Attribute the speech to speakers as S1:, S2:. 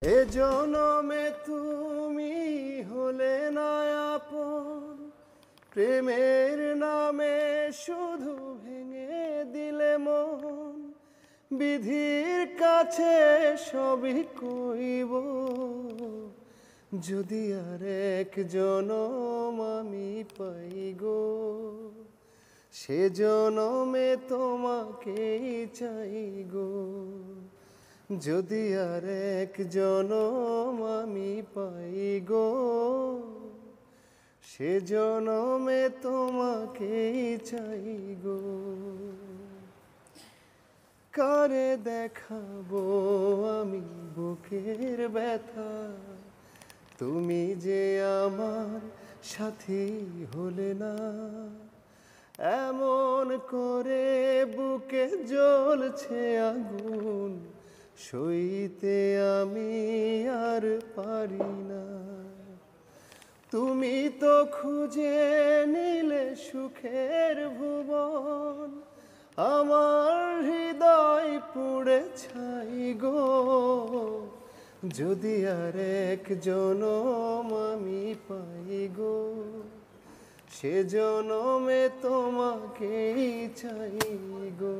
S1: এ জনমে তুমি হলে না আপন, প্রেমের নামে শুধু ভেঙে দিলে মন। বিধির কাছে সবই কইব, যদি আর এক জনম আমি পাই গো, সে জনমে তোমাকেই চাই গো। যদি আর এক জনম আমি পাই গো, সে জনমে তোমাকেই চাই গো। কারে দেখাবো আমি বুকের ব্যথা, তুমি যে আমার সাথী হলে না। এমন করে বুকে জ্বলছে আগুন, সইতে আমি আর পারি না। তুমি তো খুঁজে নিলে সুখের ভুবন, আমার হৃদয় পুড়ে ছাই গো। যদি আর এক জনম আমি পাই গো, সে জনমে তোমাকেই চাই গো।